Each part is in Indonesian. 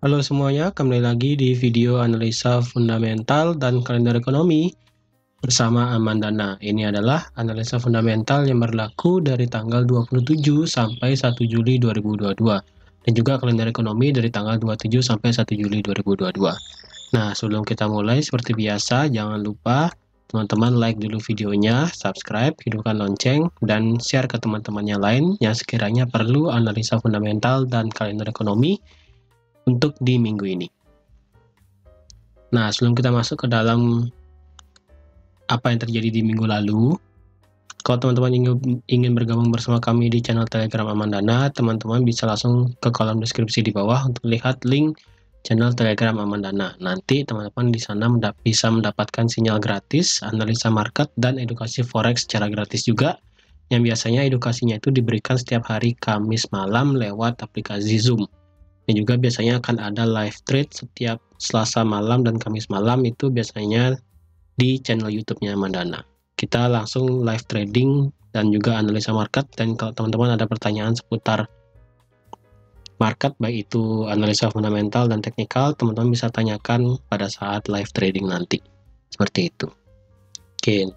Halo semuanya, kembali lagi di video analisa fundamental dan kalender ekonomi bersama Amandana. Ini adalah analisa fundamental yang berlaku dari tanggal 27 sampai 1 Juli 2022 dan juga kalender ekonomi dari tanggal 27 sampai 1 Juli 2022. Nah, sebelum kita mulai seperti biasa, jangan lupa teman-teman like dulu videonya, subscribe, hidupkan lonceng, dan share ke teman-teman yang lain yang sekiranya perlu analisa fundamental dan kalender ekonomi untuk di minggu ini. Nah, sebelum kita masuk ke dalam apa yang terjadi di minggu lalu, kalau teman-teman ingin bergabung bersama kami di channel Telegram Amandana, teman-teman bisa langsung ke kolom deskripsi di bawah untuk lihat link channel Telegram Amandana. Nanti teman-teman di sana bisa mendapatkan sinyal gratis, analisa market, dan edukasi forex secara gratis juga, yang biasanya edukasinya itu diberikan setiap hari Kamis malam lewat aplikasi Zoom. Dan juga biasanya akan ada live trade setiap Selasa malam dan Kamis malam, itu biasanya di channel YouTube-nya Amandana. Kita langsung live trading dan juga analisa market, dan kalau teman-teman ada pertanyaan seputar market, baik itu analisa fundamental dan teknikal, teman-teman bisa tanyakan pada saat live trading nanti. Seperti itu. Oke,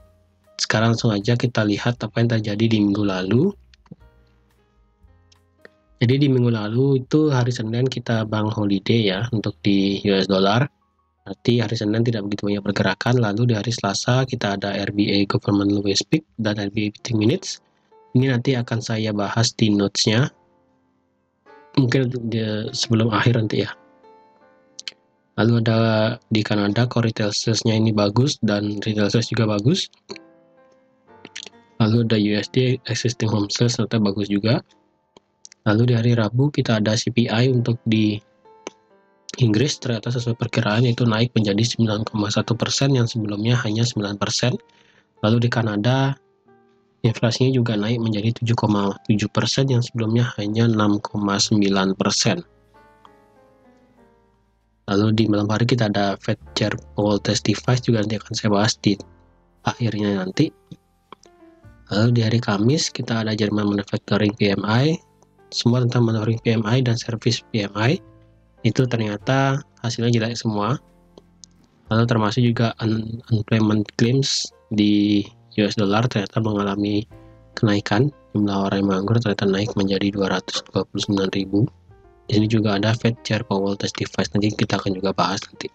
sekarang langsung aja kita lihat apa yang terjadi di minggu lalu. Jadi di minggu lalu itu hari Senin kita bank holiday ya untuk di US dollar. Berarti hari Senin tidak begitu banyak pergerakan. Lalu di hari Selasa kita ada RBA Government Lowest Peak dan RBA Fifteen Minutes. Ini nanti akan saya bahas di notes-nya. Mungkin sebelum akhir nanti ya. Lalu ada di Kanada core retail sales-nya ini bagus dan retail sales juga bagus. Lalu ada USD existing home sales ternyata bagus juga. Lalu di hari Rabu kita ada CPI untuk di Inggris, ternyata sesuai perkiraan itu naik menjadi 9,1% yang sebelumnya hanya 9%. Lalu di Kanada inflasinya juga naik menjadi 7,7% yang sebelumnya hanya 6,9%. Lalu di malam hari kita ada Fed Chair Powell testifies, juga nanti akan saya bahas di akhirnya nanti. Lalu di hari Kamis kita ada German Manufacturing PMI, semua tentang Manufacturing PMI dan Service PMI. Itu ternyata hasilnya jelek semua. Lalu termasuk juga unemployment claims di US dollar ternyata mengalami kenaikan. Jumlah orang yang menganggur ternyata naik menjadi 229.000. Di sini juga ada Fed Chair Powell testifies, nanti kita akan juga bahas nanti.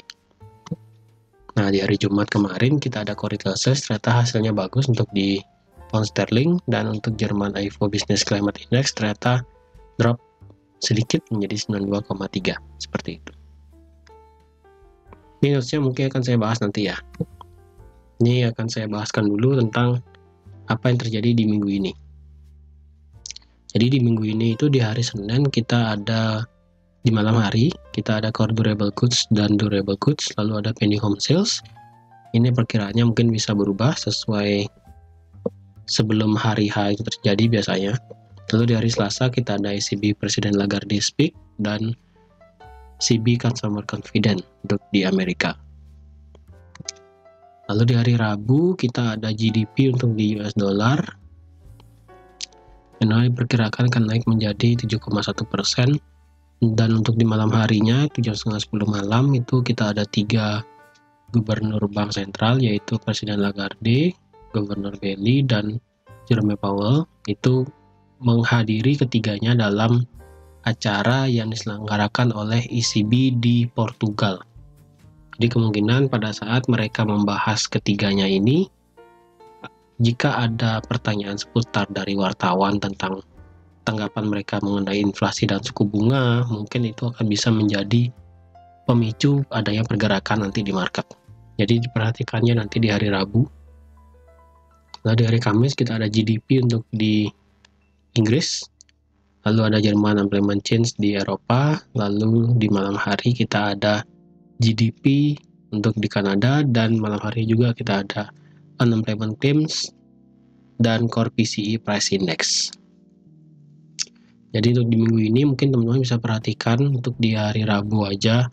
Nah, di hari Jumat kemarin kita ada core retail sales, ternyata hasilnya bagus untuk di pound sterling, dan untuk Jerman IFO Business Climate Index ternyata drop sedikit menjadi 92,3, seperti itu. Ini notesnya mungkin akan saya bahas nanti ya. Ini akan saya bahaskan dulu tentang apa yang terjadi di minggu ini. Jadi di minggu ini itu di hari Senin kita ada, di malam hari kita ada core durable goods dan durable goods, lalu ada pending home sales. Ini perkiraannya mungkin bisa berubah sesuai sebelum hari H itu terjadi biasanya. Lalu di hari Selasa kita ada ECB Presiden Lagarde speak dan CB Consumer Confidence untuk di Amerika. Lalu di hari Rabu kita ada GDP untuk di US dollar. Yang diperkirakan akan naik menjadi 7,1%. Dan untuk di malam harinya itu jam 9:30 malam itu kita ada 3 gubernur bank sentral, yaitu Presiden Lagarde, Gubernur Belli, dan Jerome Powell. Itu menghadiri ketiganya dalam acara yang diselenggarakan oleh ECB di Portugal. Jadi kemungkinan pada saat mereka membahas ketiganya ini, jika ada pertanyaan seputar dari wartawan tentang tanggapan mereka mengenai inflasi dan suku bunga, mungkin itu akan bisa menjadi pemicu adanya pergerakan nanti di market. Jadi diperhatikannya nanti di hari Rabu. Lalu di hari Kamis kita ada GDP untuk di Inggris, lalu ada Jerman Unemployment Change di Eropa, lalu di malam hari kita ada GDP untuk di Kanada, dan malam hari juga kita ada Unemployment Claims dan Core PCE Price Index. Jadi untuk di minggu ini mungkin teman-teman bisa perhatikan untuk di hari Rabu aja,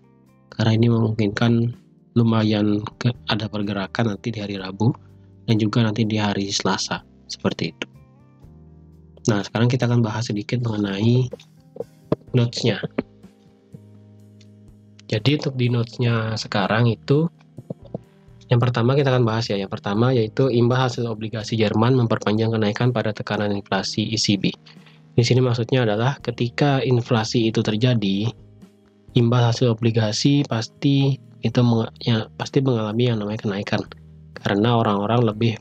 karena ini memungkinkan lumayan ada pergerakan nanti di hari Rabu dan juga nanti di hari Selasa, seperti itu. Nah, sekarang kita akan bahas sedikit mengenai notes-nya. Jadi untuk di notes-nya sekarang itu, yang pertama kita akan bahas ya. Yang pertama yaitu imbal hasil obligasi Jerman memperpanjang kenaikan pada tekanan inflasi ECB. Di sini maksudnya adalah ketika inflasi itu terjadi, imbal hasil obligasi pasti mengalami yang namanya kenaikan. Karena orang-orang lebih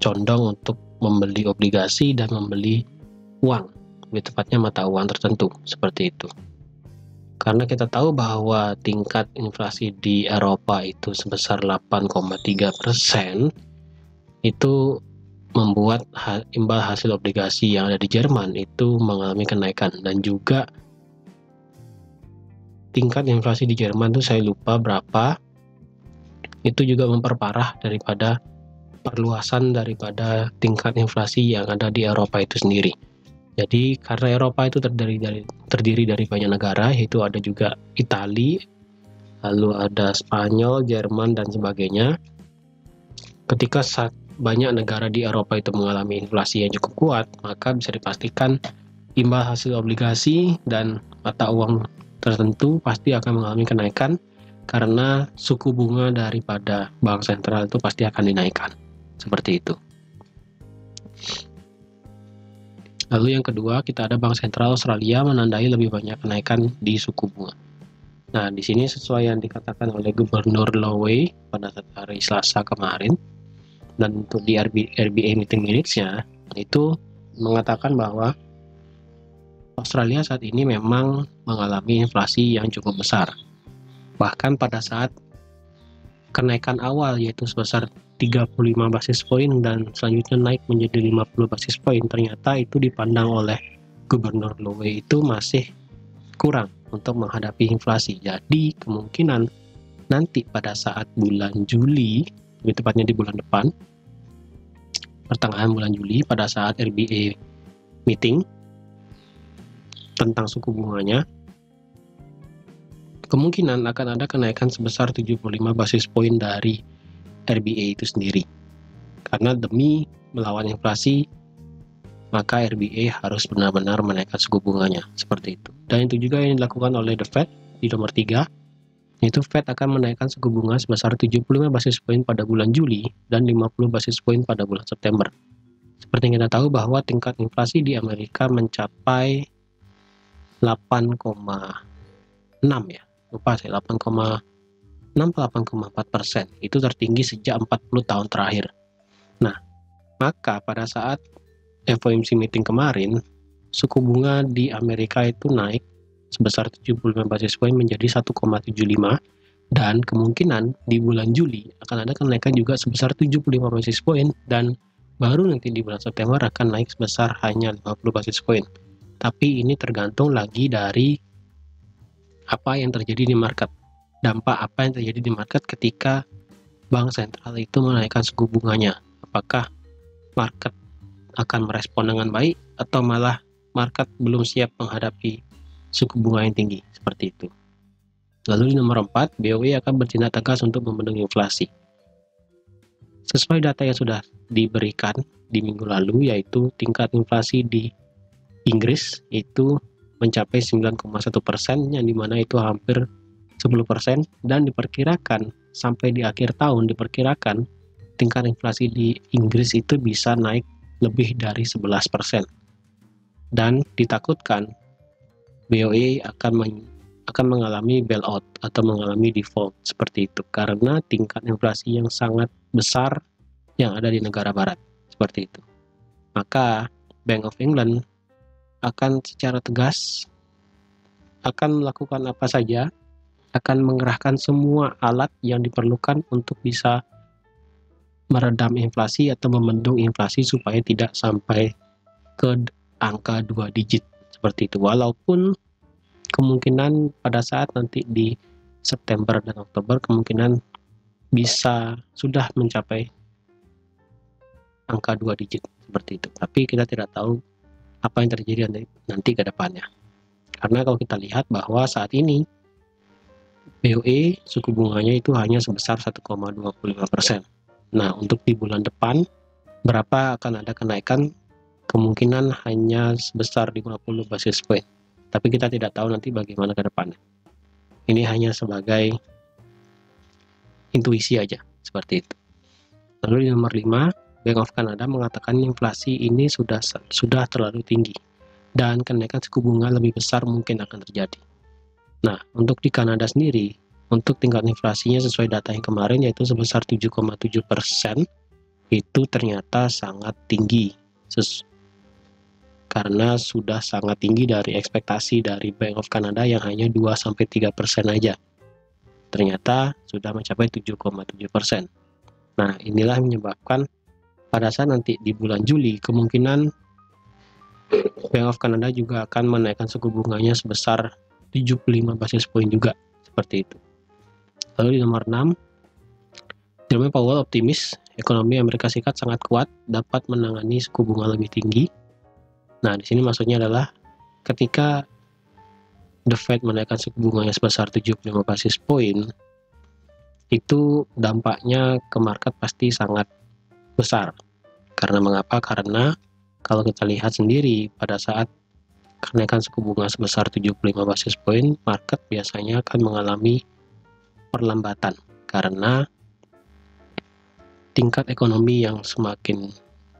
condong untuk membeli obligasi dan membeli uang, lebih tepatnya mata uang tertentu, seperti itu. Karena kita tahu bahwa tingkat inflasi di Eropa itu sebesar 8,3%, itu membuat imbal hasil obligasi yang ada di Jerman itu mengalami kenaikan. Dan juga tingkat inflasi di Jerman itu saya lupa berapa, itu juga memperparah daripada perluasan daripada tingkat inflasi yang ada di Eropa itu sendiri. Jadi karena Eropa itu terdiri dari banyak negara, yaitu ada juga Italia, lalu ada Spanyol, Jerman, dan sebagainya. Ketika banyak negara di Eropa itu mengalami inflasi yang cukup kuat, maka bisa dipastikan imbal hasil obligasi dan mata uang tertentu pasti akan mengalami kenaikan karena suku bunga daripada bank sentral itu pasti akan dinaikkan. Seperti itu. Lalu yang kedua, kita ada Bank Sentral Australia menandai lebih banyak kenaikan di suku bunga. Nah, di sini sesuai yang dikatakan oleh Gubernur Lowe pada hari Selasa kemarin, dan untuk di RBA meeting minutes-nya, itu mengatakan bahwa Australia saat ini memang mengalami inflasi yang cukup besar. Bahkan pada saat kenaikan awal yaitu sebesar 35 basis poin dan selanjutnya naik menjadi 50 basis poin, ternyata itu dipandang oleh Gubernur Lowe itu masih kurang untuk menghadapi inflasi. Jadi kemungkinan nanti pada saat bulan Juli, lebih tepatnya di bulan depan, pertengahan bulan Juli, pada saat RBA meeting tentang suku bunganya, kemungkinan akan ada kenaikan sebesar 75 basis poin dari RBA itu sendiri. Karena demi melawan inflasi, maka RBA harus benar-benar menaikkan suku bunganya, seperti itu. Dan itu juga yang dilakukan oleh The Fed di nomor 3, yaitu Fed akan menaikkan suku bunga sebesar 75 basis poin pada bulan Juli dan 50 basis poin pada bulan September. Seperti yang kita tahu bahwa tingkat inflasi di Amerika mencapai 8,6 ya, lupa saya, 8,4%. Itu tertinggi sejak 40 tahun terakhir. Nah, maka pada saat FOMC meeting kemarin, suku bunga di Amerika itu naik sebesar 75 basis poin menjadi 1,75, dan kemungkinan di bulan Juli akan ada kenaikan juga sebesar 75 basis poin, dan baru nanti di bulan September akan naik sebesar hanya 50 basis poin. Tapi ini tergantung lagi dari apa yang terjadi di market. Dampak apa yang terjadi di market ketika bank sentral itu menaikkan suku bunganya. Apakah market akan merespon dengan baik atau malah market belum siap menghadapi suku bunga yang tinggi, seperti itu. Lalu di nomor 4, BOE akan bertindak tegas untuk membendung inflasi. Sesuai data yang sudah diberikan di minggu lalu, yaitu tingkat inflasi di Inggris itu mencapai 9,1%, yang dimana itu hampir 10%, dan diperkirakan sampai di akhir tahun diperkirakan tingkat inflasi di Inggris itu bisa naik lebih dari 11%. Dan ditakutkan BOE akan mengalami bailout atau mengalami default, seperti itu, karena tingkat inflasi yang sangat besar yang ada di negara barat, seperti itu. Maka Bank of England akan secara tegas akan melakukan apa saja, akan mengerahkan semua alat yang diperlukan untuk bisa meredam inflasi atau membendung inflasi supaya tidak sampai ke angka 2 digit, seperti itu. Walaupun kemungkinan pada saat nanti di September dan Oktober kemungkinan bisa sudah mencapai angka 2 digit, seperti itu. Tapi kita tidak tahu apa yang terjadi nanti ke depannya. Karena kalau kita lihat bahwa saat ini BOE suku bunganya itu hanya sebesar 1,25%. Nah, untuk di bulan depan berapa akan ada kenaikan? Kemungkinan hanya sebesar 50 basis point. Tapi kita tidak tahu nanti bagaimana ke depannya. Ini hanya sebagai intuisi aja, seperti itu. Lalu di nomor 5, Bank of Canada mengatakan inflasi ini sudah terlalu tinggi dan kenaikan suku bunga lebih besar mungkin akan terjadi. Nah, untuk di Kanada sendiri, untuk tingkat inflasinya sesuai data yang kemarin yaitu sebesar 7,7%, itu ternyata sangat tinggi. Karena sudah sangat tinggi dari ekspektasi dari Bank of Canada yang hanya 2-3% aja. Ternyata sudah mencapai 7,7%. Nah, inilah menyebabkan pada saat nanti di bulan Juli, kemungkinan Bank of Canada juga akan menaikkan suku bunganya sebesar 75 basis point juga, seperti itu. Lalu di nomor 6, Jerome Powell optimis ekonomi Amerika Serikat sangat kuat dapat menangani suku bunga lebih tinggi. Nah, di sini maksudnya adalah ketika The Fed menaikkan suku bunganya sebesar 75 basis point, itu dampaknya ke market pasti sangat besar. Karena mengapa? Karena kalau kita lihat sendiri pada saat kenaikan suku bunga sebesar 75 basis point, market biasanya akan mengalami perlambatan karena tingkat ekonomi yang semakin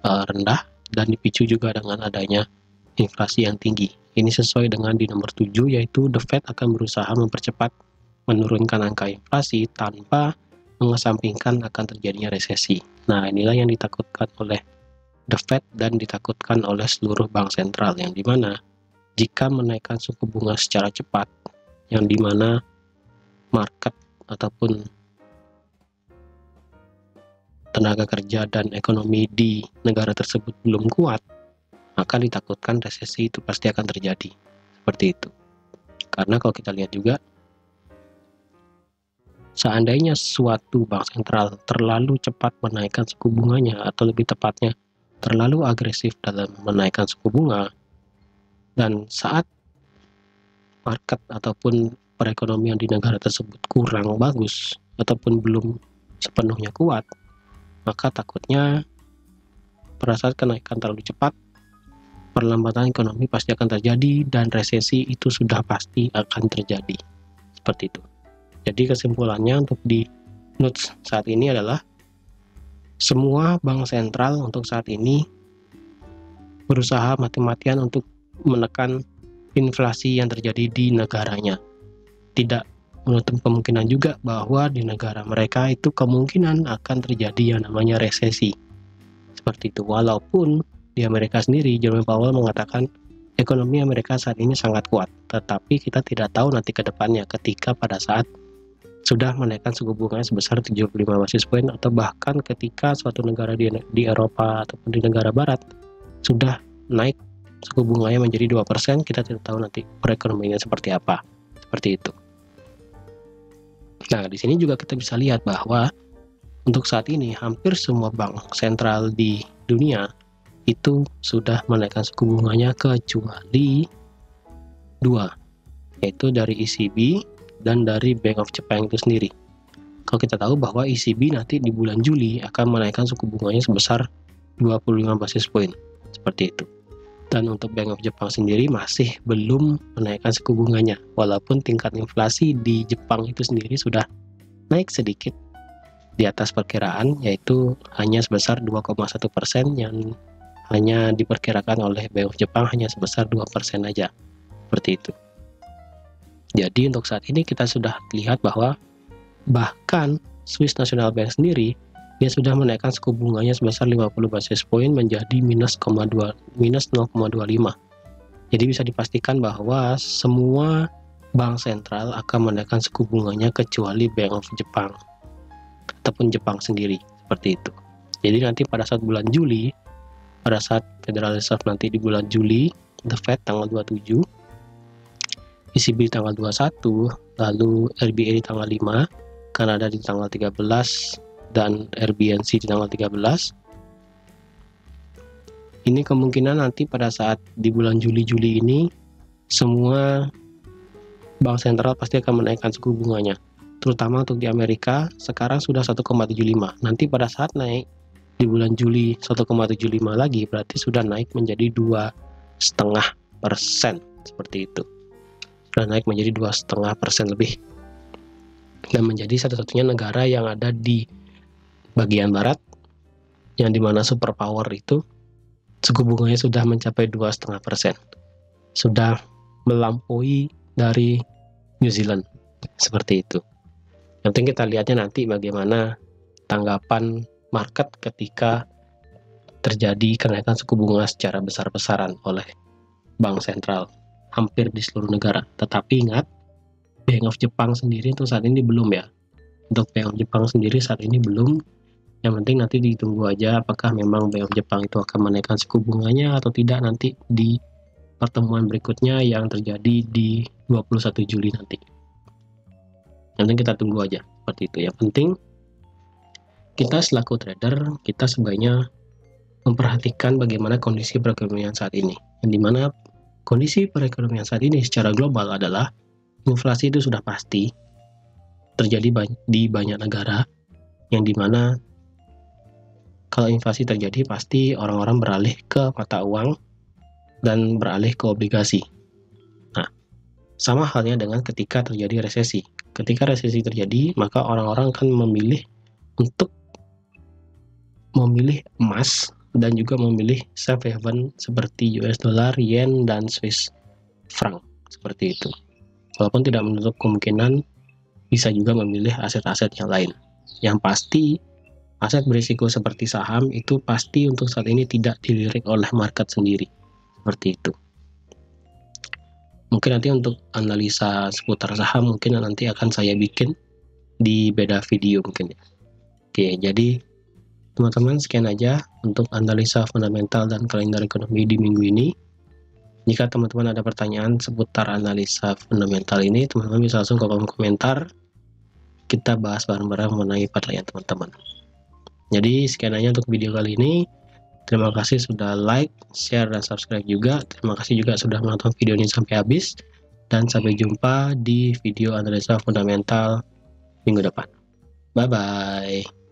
rendah dan dipicu juga dengan adanya inflasi yang tinggi. Ini sesuai dengan di nomor 7, yaitu The Fed akan berusaha mempercepat menurunkan angka inflasi tanpa mengesampingkan akan terjadinya resesi. Nah, inilah yang ditakutkan oleh The Fed dan ditakutkan oleh seluruh bank sentral, yang dimana jika menaikkan suku bunga secara cepat, yang dimana market ataupun tenaga kerja dan ekonomi di negara tersebut belum kuat, maka ditakutkan resesi itu pasti akan terjadi. Seperti itu. Karena kalau kita lihat juga, seandainya suatu bank sentral terlalu cepat menaikkan suku bunganya, atau lebih tepatnya terlalu agresif dalam menaikkan suku bunga, dan saat market ataupun perekonomian di negara tersebut kurang bagus ataupun belum sepenuhnya kuat, maka takutnya pada saat kenaikan terlalu cepat, perlambatan ekonomi pasti akan terjadi dan resesi itu sudah pasti akan terjadi. Seperti itu. Jadi kesimpulannya untuk di notes saat ini adalah semua bank sentral untuk saat ini berusaha mati-matian untuk menekan inflasi yang terjadi di negaranya. Tidak menutup kemungkinan juga bahwa di negara mereka itu kemungkinan akan terjadi yang namanya resesi. Seperti itu. Walaupun di Amerika sendiri, Jerome Powell mengatakan ekonomi Amerika saat ini sangat kuat, tetapi kita tidak tahu nanti ke depannya ketika pada saat sudah menaikkan suku bunganya sebesar 75 basis point, atau bahkan ketika suatu negara di Eropa ataupun di negara barat sudah naik suku bunganya menjadi 2%, kita tidak tahu nanti perekonomiannya seperti apa. Seperti itu. Nah, di sini juga kita bisa lihat bahwa untuk saat ini hampir semua bank sentral di dunia itu sudah menaikkan suku bunganya kecuali 2, yaitu dari ECB dan dari Bank of Japan itu sendiri. Kalau kita tahu bahwa ECB nanti di bulan Juli akan menaikkan suku bunganya sebesar 25 basis point, seperti itu. Dan untuk Bank of Japan sendiri masih belum menaikkan suku bunganya, walaupun tingkat inflasi di Jepang itu sendiri sudah naik sedikit di atas perkiraan, yaitu hanya sebesar 2,1%, yang hanya diperkirakan oleh Bank of Japan hanya sebesar 2% aja, seperti itu. Jadi untuk saat ini kita sudah lihat bahwa bahkan Swiss National Bank sendiri dia sudah menaikkan suku bunganya sebesar 50 basis point menjadi minus 0,25. Jadi bisa dipastikan bahwa semua bank sentral akan menaikkan suku bunganya kecuali Bank of Japan ataupun Jepang sendiri, seperti itu. Jadi nanti pada saat bulan Juli, pada saat Federal Reserve nanti di bulan Juli, The Fed tanggal 27, ECB tanggal 21, lalu RBA di tanggal 5, Kanada di tanggal 13, dan RBNC di tanggal 13. Ini kemungkinan nanti pada saat di bulan Juli ini semua bank sentral pasti akan menaikkan suku bunganya. Terutama untuk di Amerika sekarang sudah 1,75. Nanti pada saat naik di bulan Juli 1,75 lagi, berarti sudah naik menjadi 2,5%, seperti itu. Sudah naik menjadi 2,5% lebih. dan menjadi satu-satunya negara yang ada di bagian barat, yang dimana superpower itu suku bunganya sudah mencapai 2,5%, sudah melampaui dari New Zealand, seperti itu. Yang penting kita lihatnya nanti bagaimana tanggapan market ketika terjadi kenaikan suku bunga secara besar-besaran oleh bank sentral hampir di seluruh negara. Tetapi ingat, Bank of Jepang sendiri untuk saat ini belum ya. Untuk Bank of Jepang sendiri saat ini belum. Yang penting nanti ditunggu aja apakah memang Bank of Jepang itu akan menaikkan suku bunganya atau tidak nanti di pertemuan berikutnya yang terjadi di 21 Juli nanti. Nanti kita tunggu aja seperti itu. Yang penting kita selaku trader, kita sebaiknya memperhatikan bagaimana kondisi perekonomian saat ini. Yang dimana kondisi perekonomian saat ini secara global adalah inflasi itu sudah pasti terjadi di banyak negara, yang dimana kalau inflasi terjadi pasti orang-orang beralih ke mata uang dan beralih ke obligasi. Nah, sama halnya dengan ketika terjadi resesi. Ketika resesi terjadi, maka orang-orang akan memilih untuk memilih emas dan juga memilih safe haven seperti US dollar, yen, dan Swiss franc, seperti itu. Walaupun tidak menutup kemungkinan bisa juga memilih aset-aset yang lain. Yang pasti, aset berisiko seperti saham itu pasti untuk saat ini tidak dilirik oleh market sendiri, seperti itu. Mungkin nanti untuk analisa seputar saham mungkin nanti akan saya bikin di beda video mungkin ya. Oke, jadi teman-teman, sekian aja untuk analisa fundamental dan kalender ekonomi di minggu ini. Jika teman-teman ada pertanyaan seputar analisa fundamental ini, teman-teman bisa langsung ke kolom komentar. Kita bahas bareng-bareng mengenai pertanyaan teman-teman. Jadi sekian aja untuk video kali ini. Terima kasih sudah like, share, dan subscribe juga. Terima kasih juga sudah menonton video ini sampai habis. Dan sampai jumpa di video analisa fundamental minggu depan. Bye-bye.